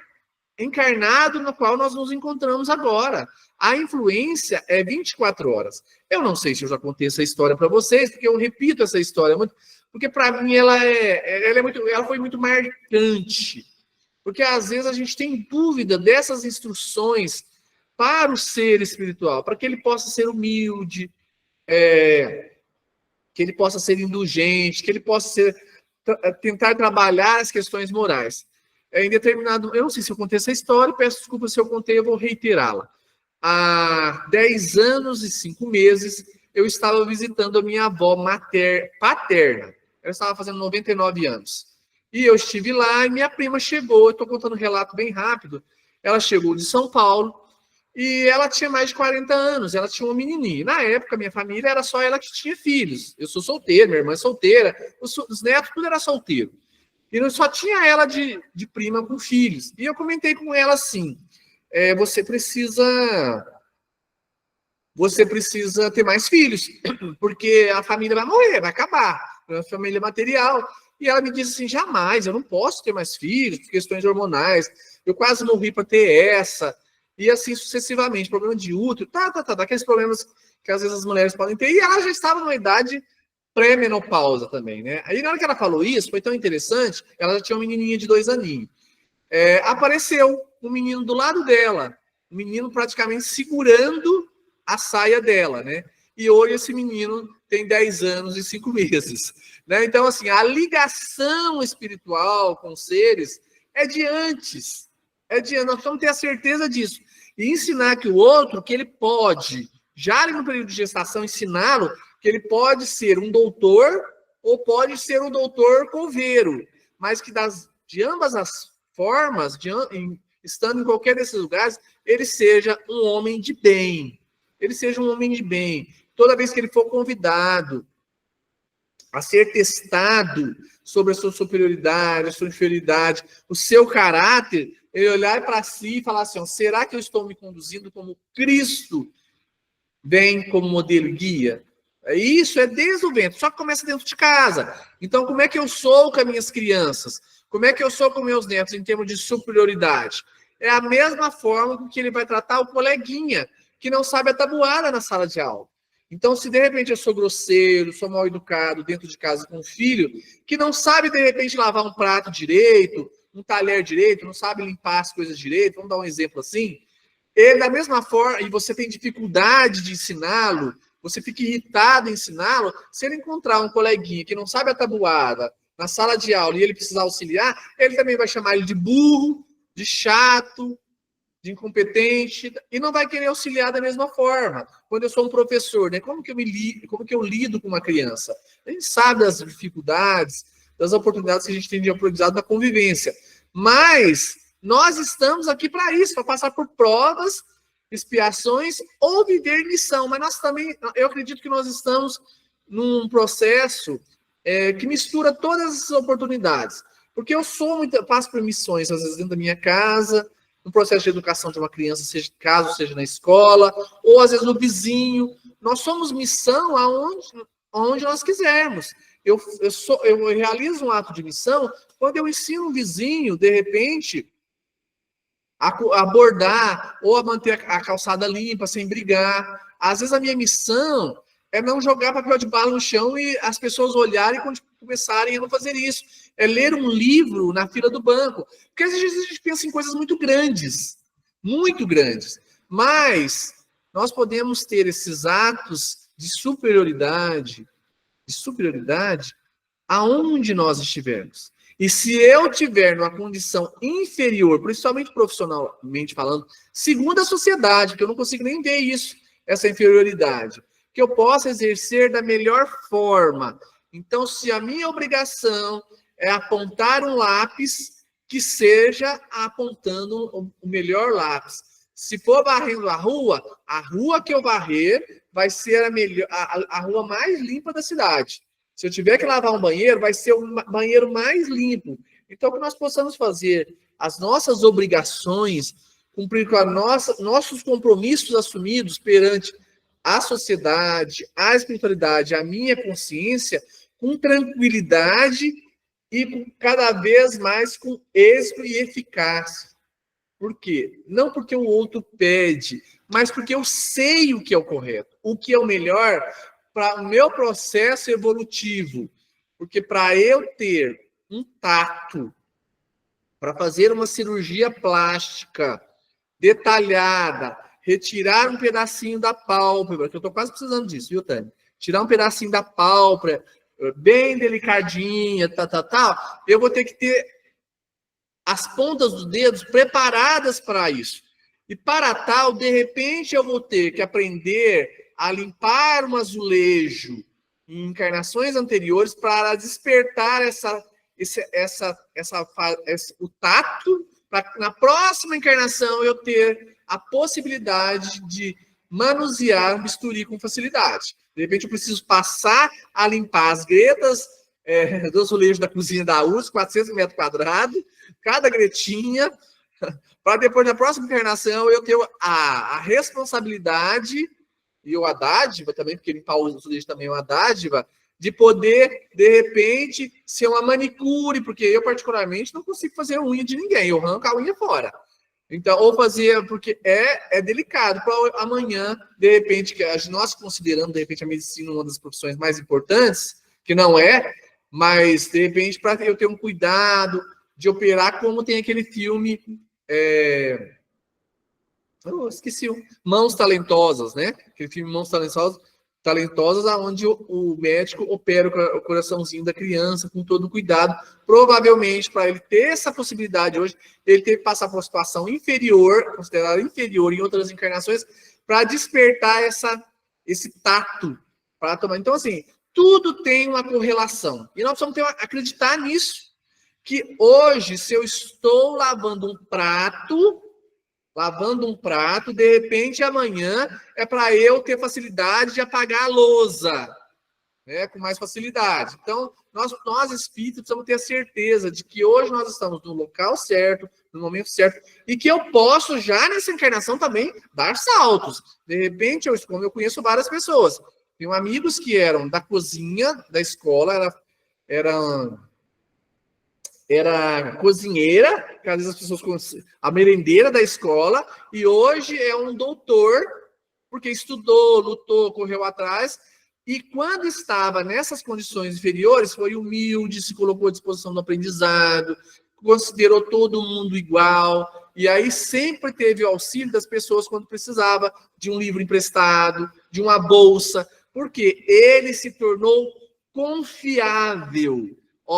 encarnado no qual nós nos encontramos agora. A influência é 24 horas. Eu não sei se eu já contei essa história para vocês, porque eu repito essa história muito, porque para mim ela foi muito marcante. Porque às vezes a gente tem dúvida dessas instruções para o ser espiritual, para que ele possa ser humilde, que ele possa ser indulgente, que ele possa tentar trabalhar as questões morais. Em determinado, eu não sei se eu contei essa história, peço desculpa se eu contei, eu vou reiterá-la. Há 10 anos e 5 meses, eu estava visitando a minha avó paterna. Eu estava fazendo 99 anos. E eu estive lá e minha prima chegou. Eu estou contando um relato bem rápido. Ela chegou de São Paulo e ela tinha mais de 40 anos. Ela tinha uma menininha. Na época, minha família era só ela que tinha filhos. Eu sou solteiro, minha irmã é solteira. Os netos, tudo era solteiro. E só tinha ela de prima com filhos. E eu comentei com ela assim, você precisa ter mais filhos, porque a família vai morrer, vai acabar. uma família material. E ela me disse assim, jamais, eu não posso ter mais filhos por questões hormonais, eu quase morri para ter essa, e assim sucessivamente, problema de útero, aqueles problemas que às vezes as mulheres podem ter, e ela já estava numa idade pré-menopausa também, né? Aí na hora que ela falou isso, foi tão interessante, ela já tinha uma menininha de 2 aninhos. Apareceu um menino do lado dela, um menino praticamente segurando a saia dela, né? E hoje esse menino tem 10 anos e 5 meses, né? Então, assim, a ligação espiritual com os seres é de antes, nós precisamos ter a certeza disso. E ensinar que o outro, que ele pode, já no período de gestação, ensiná-lo que ele pode ser um doutor ou pode ser um doutor coveiro, mas que de ambas as formas, estando em qualquer desses lugares, ele seja um homem de bem. Ele seja um homem de bem. Toda vez que ele for convidado a ser testado sobre a sua superioridade, a sua inferioridade, o seu caráter, ele olhar para si e falar assim, será que eu estou me conduzindo como Cristo vem como modelo e guia? Isso é desde o ventre, só que começa dentro de casa. Então, como é que eu sou com as minhas crianças? Como é que eu sou com meus netos em termos de superioridade? É a mesma forma que ele vai tratar o coleguinha, que não sabe a tabuada na sala de aula. Então, se de repente eu sou grosseiro, sou mal educado dentro de casa com um filho, que não sabe de repente lavar um prato direito, um talher direito, não sabe limpar as coisas direito, vamos dar um exemplo assim, ele da mesma forma, e você tem dificuldade de ensiná-lo, você fica irritado em ensiná-lo, se ele encontrar um coleguinha que não sabe a tabuada na sala de aula e ele precisar auxiliar, ele também vai chamar ele de burro, de chato, de incompetente, e não vai querer auxiliar da mesma forma. Quando eu sou um professor, né, como que eu lido com uma criança? A gente sabe das dificuldades, das oportunidades que a gente tem de aprendizado da convivência. Mas nós estamos aqui para isso, para passar por provas, expiações ou viver missão. Mas nós também, eu acredito que nós estamos num processo que mistura todas essas oportunidades. Porque eu passo por missões, às vezes dentro da minha casa, no processo de educação de uma criança, caso seja na escola, ou às vezes no vizinho. Nós somos missão aonde nós quisermos. Eu realizo um ato de missão quando eu ensino um vizinho, de repente, a bordar ou a manter a calçada limpa, sem brigar. Às vezes a minha missão é não jogar papel de bala no chão e as pessoas olharem e começarem a não fazer isso. É ler um livro na fila do banco. Porque às vezes a gente pensa em coisas muito grandes, mas nós podemos ter esses atos de superioridade aonde nós estivermos. E se eu tiver numa condição inferior, principalmente profissionalmente falando, segundo a sociedade, que eu não consigo nem ver isso, essa inferioridade, que eu possa exercer da melhor forma. Então, se a minha obrigação é apontar um lápis, que seja apontando o melhor lápis. Se for varrendo a rua que eu varrer vai ser a rua mais limpa da cidade. Se eu tiver que lavar um banheiro, vai ser o banheiro mais limpo. Então, que nós possamos fazer as nossas obrigações, cumprir com nossos compromissos assumidos perante a sociedade, a espiritualidade, a minha consciência, com tranquilidade e cada vez mais com êxito e eficácia. Por quê? Não porque o outro pede, mas porque eu sei o que é o correto, o que é o melhor para o meu processo evolutivo. Porque para eu ter um tato, para fazer uma cirurgia plástica detalhada, retirar um pedacinho da pálpebra, que eu estou quase precisando disso, viu, Tânia? Tirar um pedacinho da pálpebra, bem delicadinha, eu vou ter que ter as pontas dos dedos preparadas para isso. E para tal, de repente, eu vou ter que aprender a limpar um azulejo em encarnações anteriores para despertar o tato, para na próxima encarnação eu ter a possibilidade de manusear um bisturi com facilidade. De repente eu preciso passar a limpar as gretas do azulejo da cozinha da URSS, 400 metros quadrados, cada gretinha, para depois, na próxima encarnação, eu ter a responsabilidade, e a dádiva também, porque limpar o azulejo também é uma dádiva, de poder, de repente, ser uma manicure, porque eu, particularmente, não consigo fazer unha de ninguém, eu arranco a unha fora. Então, ou fazer, porque é delicado, para amanhã, de repente, que nós consideramos, de repente, a medicina uma das profissões mais importantes, que não é, mas, de repente, para eu ter um cuidado de operar, como tem aquele filme, eu esqueci, Mãos Talentosas, né? Aquele filme Mãos Talentosas, onde o médico opera o coraçãozinho da criança com todo cuidado. Provavelmente, para ele ter essa possibilidade hoje, ele teve que passar por uma situação inferior, considerada inferior em outras encarnações, para despertar esse tato para tomar. Então, assim, tudo tem uma correlação. E nós precisamos acreditar nisso. Que hoje, se eu estou lavando um prato, de repente amanhã é para eu ter facilidade de apagar a lousa, né, com mais facilidade. Então, nós espíritos precisamos ter a certeza de que hoje nós estamos no local certo, no momento certo, e que eu posso já nessa encarnação também dar saltos. De repente, como eu conheço várias pessoas, tenho amigos que eram da cozinha da escola, era cozinheira, que às vezes as pessoas conhecem, a merendeira da escola, e hoje é um doutor, porque estudou, lutou, correu atrás, e quando estava nessas condições inferiores, foi humilde, se colocou à disposição do aprendizado, considerou todo mundo igual, e aí sempre teve o auxílio das pessoas quando precisava de um livro emprestado, de uma bolsa, porque ele se tornou confiável.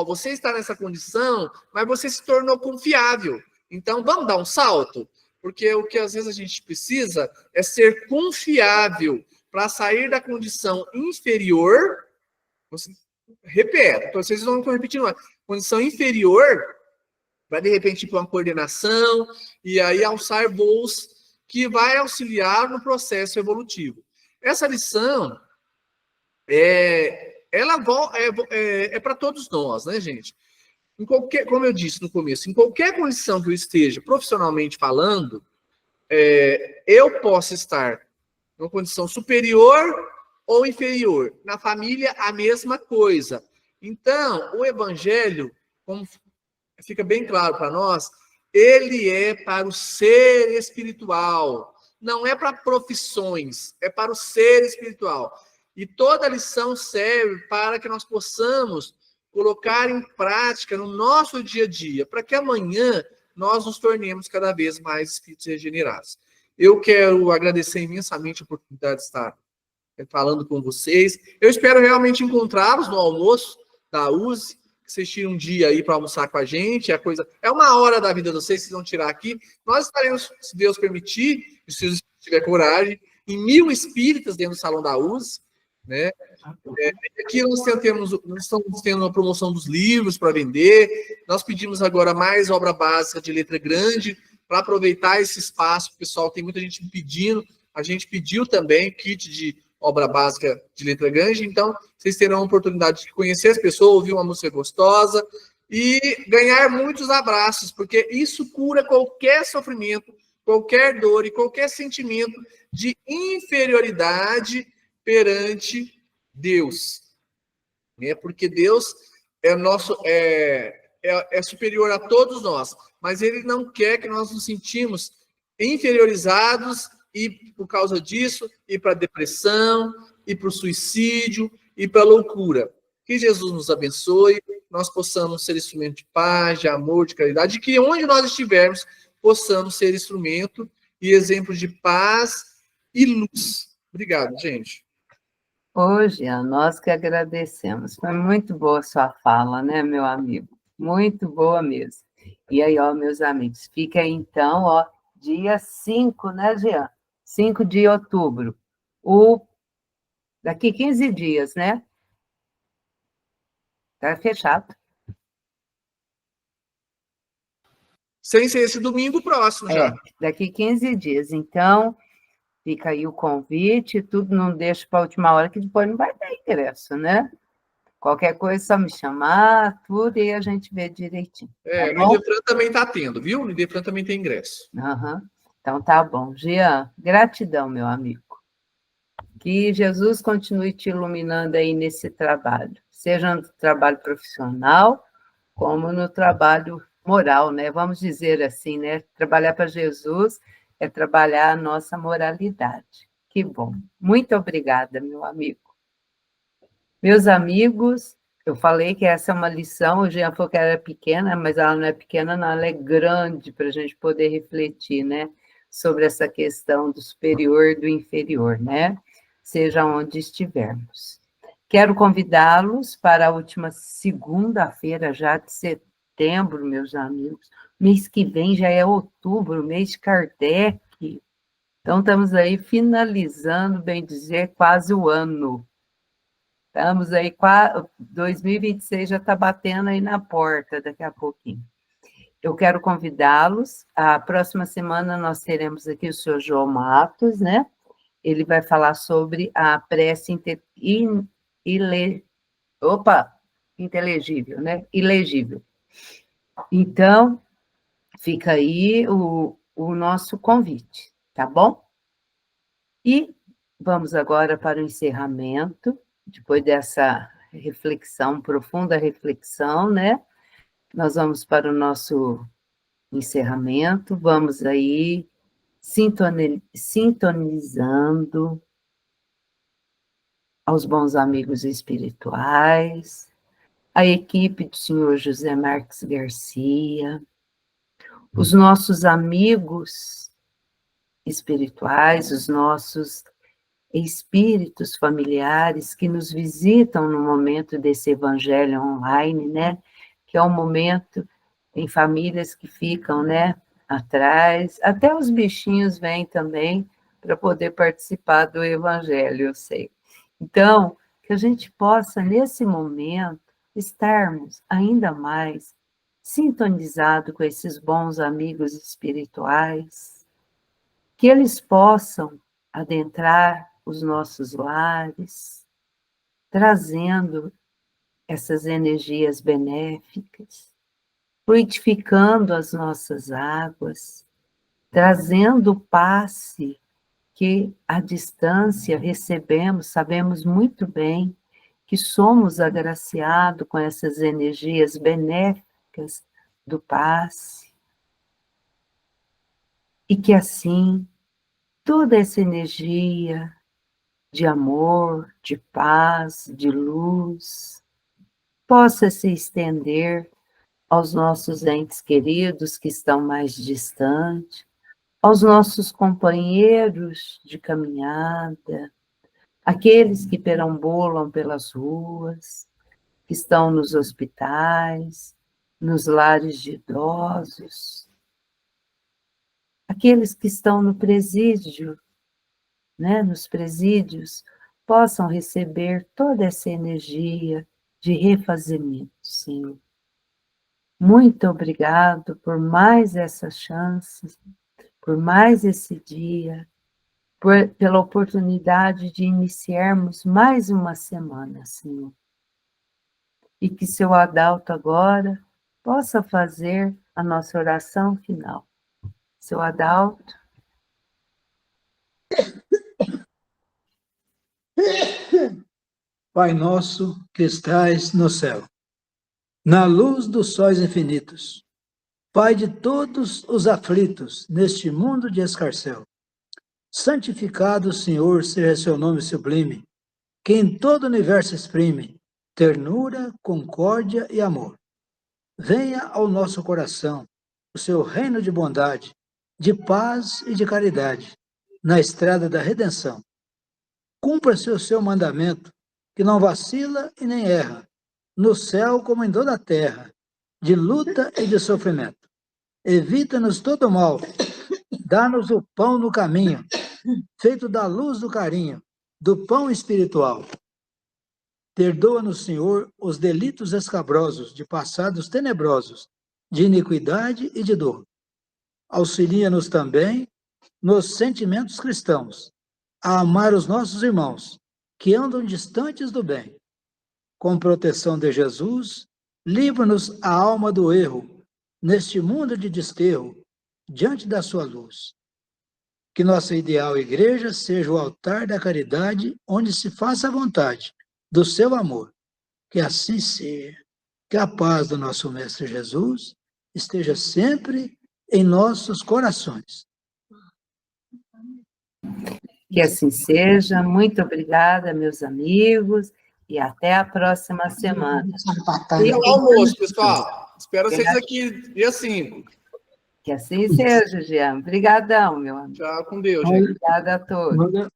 Você está nessa condição, mas você se tornou confiável. Então, vamos dar um salto? Porque o que às vezes a gente precisa é ser confiável para sair da condição inferior. Repete, vocês não estão repetindo mais. Condição inferior, para de repente ir para uma coordenação, e aí alçar voos que vai auxiliar no processo evolutivo. Essa lição é para todos nós, né, gente? Como eu disse no começo, em qualquer condição que eu esteja profissionalmente falando, eu posso estar numa condição superior ou inferior. Na família, a mesma coisa. Então, o evangelho, como fica bem claro para nós, ele é para o ser espiritual. Não é para profissões, é para o ser espiritual. E toda a lição serve para que nós possamos colocar em prática no nosso dia a dia, para que amanhã nós nos tornemos cada vez mais espíritos regenerados. Eu quero agradecer imensamente a oportunidade de estar falando com vocês. Eu espero realmente encontrá-los no almoço da USE, que vocês tiram um dia aí para almoçar com a gente. É uma hora da vida de vocês vão tirar aqui. Nós estaremos, se Deus permitir, e se tiver coragem, em 1000 espíritas dentro do salão da USE, né? Aqui nós estamos tendo uma promoção dos livros para vender. Nós pedimos agora mais obra básica de letra grande para aproveitar esse espaço. O pessoal, tem muita gente pedindo. A gente pediu também kit de obra básica de letra grande. Então, vocês terão a oportunidade de conhecer as pessoas, ouvir uma música gostosa e ganhar muitos abraços, porque isso cura qualquer sofrimento, qualquer dor e qualquer sentimento de inferioridade perante Deus, porque Deus é superior a todos nós, mas Ele não quer que nós nos sentimos inferiorizados e por causa disso ir para a depressão, ir para o suicídio, ir para a loucura. Que Jesus nos abençoe, nós possamos ser instrumento de paz, de amor, de caridade, e que onde nós estivermos possamos ser instrumento e exemplo de paz e luz. Obrigado, gente. Hoje, nós que agradecemos. Foi muito boa a sua fala, né, meu amigo? Muito boa mesmo. E aí, meus amigos, fica aí, então, dia 5, né, Jean? 5 de outubro. Daqui 15 dias, né? Tá fechado. Sem ser esse domingo próximo, já. Daqui 15 dias. Então, fica aí o convite, tudo, não deixa para a última hora, que depois não vai ter ingresso, né? Qualquer coisa, é só me chamar, tudo, e a gente vê direitinho. No Idefran também está tendo, viu? No Idefran também tem ingresso. Então, tá bom. Jean, gratidão, meu amigo. Que Jesus continue te iluminando aí nesse trabalho, seja no trabalho profissional, como no trabalho moral, né? Vamos dizer assim, né? Trabalhar para Jesus é trabalhar a nossa moralidade. Que bom. Muito obrigada, meu amigo. Meus amigos, eu falei que essa é uma lição, o Jean falou que era pequena, mas ela não é pequena, não, ela é grande para a gente poder refletir, né? Sobre essa questão do superior e do inferior, né? Seja onde estivermos. Quero convidá-los para a última segunda-feira já de setembro, meus amigos. Mês que vem já é outubro, mês de Kardec. Então, estamos aí finalizando, bem dizer, quase o ano. Estamos aí, 2026 já está batendo aí na porta daqui a pouquinho. Eu quero convidá-los, a próxima semana nós teremos aqui o senhor João Matos, né? Ele vai falar sobre a prece inteligível, né? Ilegível. Então, fica aí o nosso convite, tá bom? E vamos agora para o encerramento, depois dessa reflexão, profunda reflexão, né? Nós vamos para o nosso encerramento, vamos aí sintonizando aos bons amigos espirituais, a equipe do senhor José Marques Garcia, os nossos amigos espirituais, os nossos espíritos familiares que nos visitam no momento desse evangelho online, né? Que é um momento em famílias que ficam, né, atrás, até os bichinhos vêm também para poder participar do evangelho, eu sei. Então, que a gente possa, nesse momento, estarmos ainda mais sintonizados com esses bons amigos espirituais, que eles possam adentrar os nossos lares, trazendo essas energias benéficas, fluidificando as nossas águas, trazendo o passe que à distância recebemos, sabemos muito bem que somos agraciados com essas energias benéficas do passe, e que assim toda essa energia de amor, de paz, de luz, possa se estender aos nossos entes queridos que estão mais distantes, aos nossos companheiros de caminhada, aqueles que perambulam pelas ruas, que estão nos hospitais, nos lares de idosos, aqueles que estão no presídio, né, nos presídios, possam receber toda essa energia de refazimento, Senhor. Muito obrigado por mais essa chance, por mais esse dia, pela oportunidade de iniciarmos mais uma semana, Senhor. E que seu Adalto agora possa fazer a nossa oração final. Seu Adalto. Pai nosso que estais no céu, na luz dos sóis infinitos, Pai de todos os aflitos neste mundo de escarcéu, santificado, Senhor, seja seu nome sublime, que em todo o universo exprime ternura, concórdia e amor. Venha ao nosso coração o seu reino de bondade, de paz e de caridade, na estrada da redenção. Cumpra-se o seu mandamento, que não vacila e nem erra, no céu como em toda a terra, de luta e de sofrimento. Evita-nos todo mal, dá-nos o pão no caminho, feito da luz do carinho, do pão espiritual. Perdoa-nos, Senhor, os delitos escabrosos de passados tenebrosos, de iniquidade e de dor. Auxilia-nos também nos sentimentos cristãos, a amar os nossos irmãos, que andam distantes do bem. Com proteção de Jesus, livra-nos a alma do erro, neste mundo de desterro, diante da sua luz. Que nossa ideal igreja seja o altar da caridade, onde se faça a vontade do seu amor. Que assim seja. Que a paz do nosso Mestre Jesus esteja sempre em nossos corações. Que assim seja. Muito obrigada, meus amigos, e até a próxima semana. Bom almoço, pessoal. Espero vocês aqui dia 5. Que assim seja, Jean. Obrigadão, meu amigo. Tchau, com Deus, gente. Obrigada a todos.